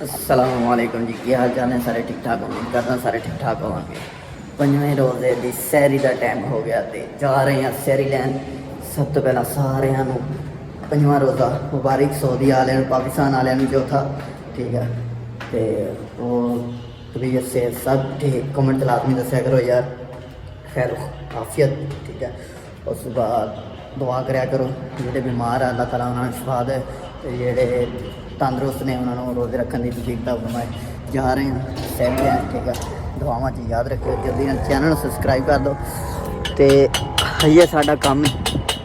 अस्सलाम वालेकुम जी, की हाल चाल है? सारे ठीक ठाक होंगे, करना सारे ठीक ठाक होंगे। पंजवें रोज़े की सैरी का टाइम हो गया तो जा रहे हैं सैरी लैन। सब तो पहला सारिਆਂ ਨੂੰ पंजवां रोज़ा मुबारक। सऊदी वाले पाकिस्तान वाले चौथा, ठीक है। तो वो तबीयत से सब ठीक, कमेंट लाजमी दस्या करो यार, खैर आफियत, ठीक है। उस बाद दुआ कराया करो, जेह्ड़े बीमार है अल्लाह ताला उन्होंने शिफा दे, ते जेह्ड़े तंदरुस्त ने उन्होंने रोज़े रखने की तौफीक फरमाए। जा रहे हैं सैली हैं, ठीक है। दुआवां च याद रखियो, जल्दी ਨਾਲ चैनल सबसक्राइब कर दो। तो ये साडा काम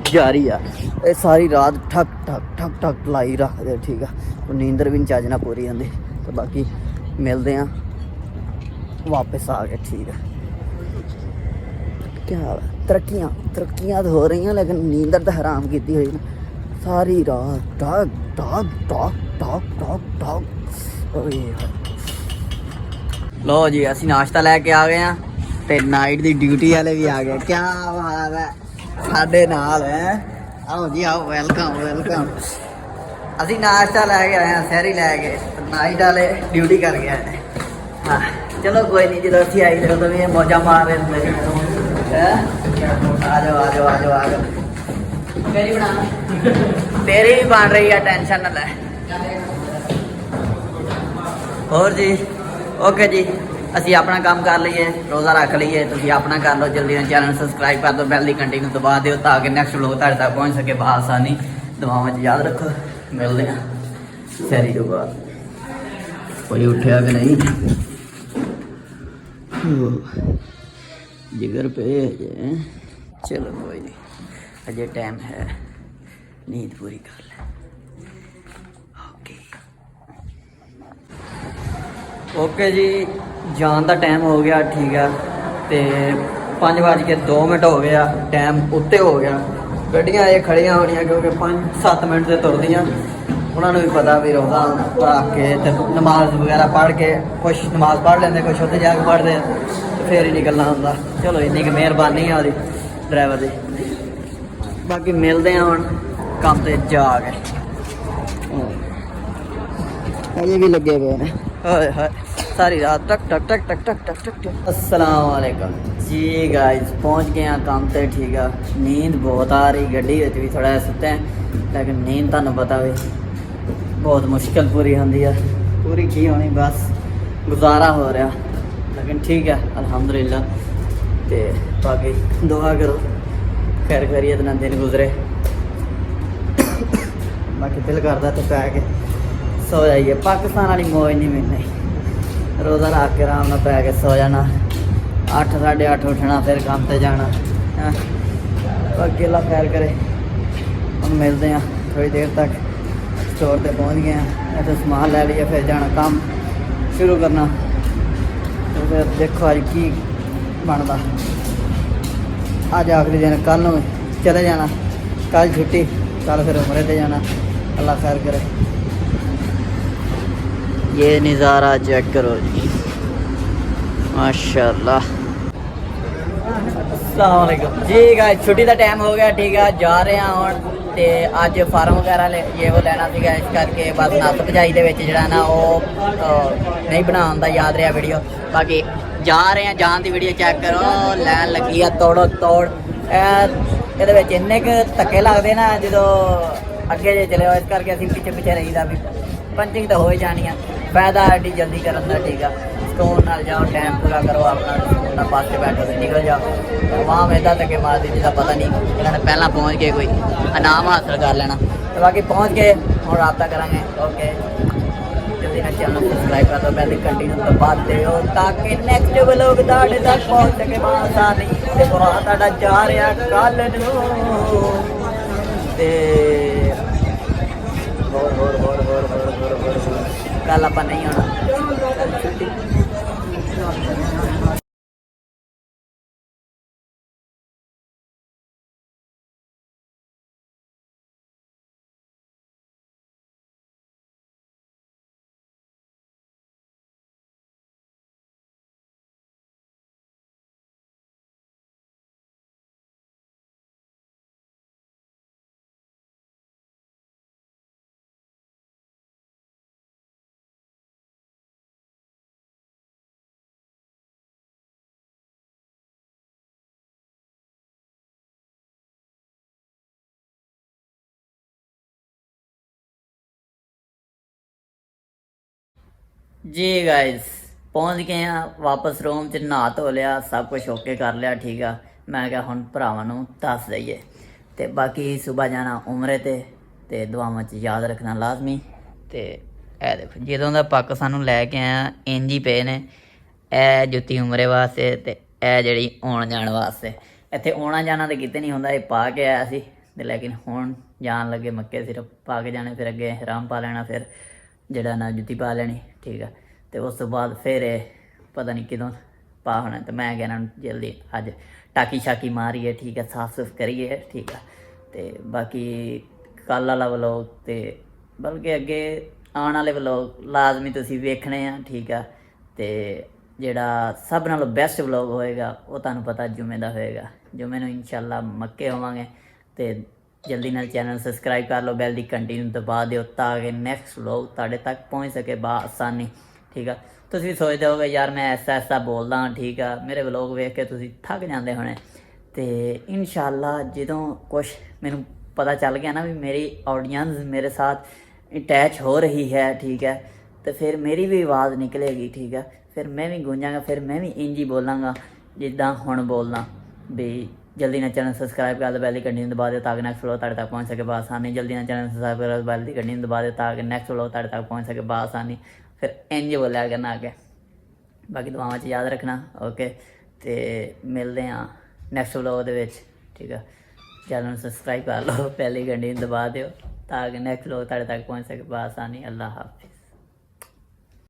जारी आ, ये सारी रात ठक ठक ठक ठक लाई रखते, ठीक है। नींदर भी नहीं चज ना पूरी आती। तो बाकी मिलते हैं वापस आ गए, ठीक है। क्या तरक्कियाँ तरक्कियाँ तो हो रही हैं, लेकिन नींदर तो हराम की हुई ना सारी रात टक टक टक टक टक टक। लो जी असी नाश्ता लैके आ गए हैं, तो नाइट की ड्यूटी वाले भी आ गए। क्या बात है, साढ़े नाल है। आओ जी आओ, वेलकम वेलकम। असी नाश्ता लैके आए हैं, सैरी लैके, नाइट वाले ड्यूटी कर गए हैं। हाँ चलो कोई नहीं, जो असी आई तो भी मौजा मार रहे थे। आ जाओ आ जाओ आ जाओ आ जाओ। मेरी बना तेरी भी बन रही है, टेंशन न ले। और जी ओके जी, असी अपना काम कर लीए, रोज़ा रख लीए, तुम अपना कर लो। जल्दी चैनल सबसक्राइब कर दो, बैल की घंटी को दबा दो ताकि नैक्सट व्लॉग तुहाडे तक पहुँच सके बआसानी। दुआवां च याद रखो, मिलते हैं सैरी तो बाद। कोई उठा कि नहीं? जिगर पे अजे, चलो कोई नहीं, अजे टाइम है, नींद पूरी कर ले। ओके जी, जान का टाइम हो गया, ठीक है। तो 5:02 हो गया, टाइम उत्ते हो गया। गड्डियां ये खड़ियां होनियां क्योंकि 5-7 मिनट से तुरदियां। उन्होंने भी पता भी रोज़ा रख के तो नमाज वगैरह पढ़ के, कुछ नमाज पढ़ लेंगे, कुछ उत्ते जाके पढ़ते हैं, तो फिर ही निकलना होंदा। चलो इन्नी की मेहरबानी है वो ड्राइवर की। बाकी मिलते हैं हम काम से जा के। अजे भी लगे हुए हैं, हाय हाय सारी रात टक टक टक टक टक टक टक टक। अस्सलाम वालेकुम जी गाइस, पहुंच गए हैं काम पे, ठीक है। नींद बहुत आ रही, गड्डी भी थोड़ा सुते हैं, लेकिन नींद तुहानू पता भी बहुत मुश्किल पूरी होती है। पूरी की होनी, बस गुजारा हो रहा, लेकिन ठीक है अल्हम्दुलिल्लाह। तो बाकी दुआ करो खैर खैरियत ना दिन गुजरे। बाकी दिल करता तो पै के सो जाइए, पाकिस्तान वाली मौज नहीं मिलनी। रोज़ा रख के आराम नाल पै के सो जाना, 8 साढ़े 8 उठना, फिर काम पर जाना। बाकी अल्लाह खैर करे। हम मिलते हैं थोड़ी देर तक, स्टोर पर पहुँच गए हैं, तो समान लै लिया, फिर जाना काम शुरू करना। तो फिर देखो अज की बनता। अज आखिरी दिन, कल चले जाना, कल छुट्टी, कल फिर उमरे ते जाना। अल्लाह खैर करे। ये नज़ारा चेक करो जी, माशाल्लाह। अस्सलाम वालेकुम जी गाइस, छुट्टी का टाइम हो गया, ठीक है। जा रहे हैं हम, तो अज फार्म वगैरह ये वो लेना सीगा, इस करके बस नस भजाई दे विच जिहड़ा ना वो नहीं बनाउण दा याद रहा वीडियो। बाकी जा रहे हैं, जान की वीडियो चेक करो, लैन लगी है तोड़ो तोड़। ये इन्ने क धक्के लगते ना जो अगे जे चले, इस करके असीं पिछे पिछे रहीदा भी पंचिंग तो हो ही जानी है। फायदा एडी जल्दी करन दा, ठीक है। सुकून नाल जाओ, टाइम पूरा करो अपना, सुकून नाल बस से बैठो तो निकल जाओ। वहाँ में धक्के मारती जिसका पता नहीं, इन्होंने पहला पहुँच के कोई इनाम हासिल कर लेना। तो बाकी पहुँच गए, हम रब्ता करेंगे। ओके जल्दी ना चैनल सब्सक्राइब कर दो, बैल की घंटी को दबा दो ताकि नेक्स्ट व्लॉग तुहाडे तक पहुँच सके आसानी। देखो तुहाडा जा रहा कल नूं ते कल आप नहीं होना। ਜੀ ਗਾਇਸ ਪਹੁੰਚ ਗਏ ਆ ਵਾਪਸ ਰੂਮ 'ਚ, ਨਹਾ ਧੋ ਲਿਆ, ਸਭ ਕੁਝ ਓਕੇ ਕਰ ਲਿਆ, ਠੀਕ ਆ। ਮੈਂ ਕਿਹਾ ਹੁਣ ਭਰਾਵਾਂ ਨੂੰ ਦੱਸ ਦਈਏ। ਤੇ ਬਾਕੀ ਸਵੇਰ ਜਾਣਾ ਉਮਰੇ ਤੇ ਦੁਆਵਾਂ 'ਚ ਯਾਦ ਰੱਖਣਾ ਲਾਜ਼ਮੀ। ਤੇ ਇਹ ਦੇਖੋ ਜਦੋਂ ਦਾ ਪੱਕ ਸਾਨੂੰ ਲੈ ਕੇ ਆਇਆ ਇੰਜ ਹੀ ਪਏ ਨੇ। ਇਹ ਜੁੱਤੀ ਉਮਰੇ ਵਾਸਤੇ ਤੇ ਇਹ ਜਿਹੜੀ ਆਉਣ ਜਾਣ ਵਾਸਤੇ। ਇੱਥੇ ਆਉਣਾ ਜਾਣਾ ਤਾਂ ਕਿਤੇ ਨਹੀਂ ਹੁੰਦਾ, ਇਹ ਪਾ ਕੇ ਆਇਆ ਸੀ ਤੇ ਲੇਕਿਨ ਹੁਣ ਜਾਣ ਲੱਗੇ ਮੱਕੇ ਸਿਰਫ ਪਾ ਕੇ ਜਾਣੇ, ਫਿਰ ਅੱਗੇ ਹਰਾਮ ਪਾ ਲੈਣਾ, ਫਿਰ ਜਿਹੜਾ ਨਾ ਜੁੱਤੀ ਪਾ ਲੈਣੀ, ਠੀਕ ਆ। ਤੇ ਉਸ ਤੋਂ ਬਾਅਦ ਫਿਰ ਇਹ ਪਤਾ ਨਹੀਂ ਕਦੋਂ ਪਾ ਹੋਣਾ। ਤੇ ਮੈਂ ਕਹਿਣਾ ਜਲਦੀ ਅੱਜ ਟਾਕੀ ਛਾਕੀ ਮਾਰੀਏ, ਠੀਕ ਆ, ਸਾਫ ਸੁਫ ਕਰੀਏ, ਠੀਕ ਆ। ਤੇ ਬਾਕੀ ਕੱਲ੍ਹ ਵਾਲਾ ਵਲੋਗ ਤੇ ਬਲਕਿ ਅੱਗੇ ਆਉਣ ਵਾਲੇ ਵਲੋਗ ਲਾਜ਼ਮੀ ਤੁਸੀਂ ਵੇਖਣੇ ਆ, ਠੀਕ ਆ। ਤੇ ਜਿਹੜਾ ਸਭ ਨਾਲੋਂ ਬੈਸਟ ਵਲੋਗ ਹੋਏਗਾ ਉਹ ਤੁਹਾਨੂੰ ਪਤਾ ਜੁਮੇ ਦਾ ਹੋਏਗਾ। ਜੁਮੇ ਨੂੰ ਇਨਸ਼ਾਅੱਲਾ ਮੱਕੇ ਹੋਵਾਂਗੇ। ਤੇ ਜਲਦੀ ਨਾਲ ਚੈਨਲ ਸਬਸਕ੍ਰਾਈਬ ਕਰ ਲਓ, ਬੈਲ ਦੀ ਘੰਟੀ ਨੂੰ ਦਬਾ ਦਿਓ ਤਾਂ ਕਿ ਨੈਕਸਟ ਵਲੋਗ ਤੁਹਾਡੇ ਤੱਕ ਪਹੁੰਚ ਸਕੇ ਆਸਾਨੀ, ਠੀਕ ਆ। ਤੁਸੀਂ ਵੀ ਸੋਚਦੇ ਹੋਗੇ ਯਾਰ ਮੈਂ ਐਸਾ ਬੋਲਦਾ ਹਾਂ, ਠੀਕ ਆ, ਮੇਰੇ ਵਲੋਗ ਵੇਖ ਕੇ ਤੁਸੀਂ ਥੱਕ ਜਾਂਦੇ ਹੋਣੇ। ਤੇ ਇਨਸ਼ਾਅੱਲਾ ਜਦੋਂ ਕੁਛ ਮੈਨੂੰ ਪਤਾ ਚੱਲ ਗਿਆ ਨਾ ਵੀ ਮੇਰੀ ਆਡੀਅੰਸ ਮੇਰੇ ਸਾਥ ਅਟੈਚ ਹੋ ਰਹੀ ਹੈ, ਠੀਕ ਹੈ, तो फिर मेरी भी आवाज़ निकलेगी, ठीक है। फिर मैं भी गूंजागा, फिर मैं भी इंज ही बोलांगा जिदा हुण बोलना भी। जल्दी ना चैनल सब्सक्राइब कर दो, बैल की घंटी दबा दो ताकि नैक्सट व्लॉग तक पहुँच सके बआसानी। जल्दी ना चैनल सब्सक्राइब कर दो, बैल की घंटी दबा दो ताकि नैक्सट व्लॉग तक पहुँच सके बआसानी। फिर इंज बोलिया करना आगे। बाकी दुआवां च याद रखना, ओके। तो मिलते हैं नैक्सट व्लॉग दे विच, ठीक है। चैनल सब्सक्राइब कर लो, बैल की घंटी दबा दो ताकि नैक्सट व्लॉग तक पहुँच सके बआसानी। अल्लाह हाफिज़।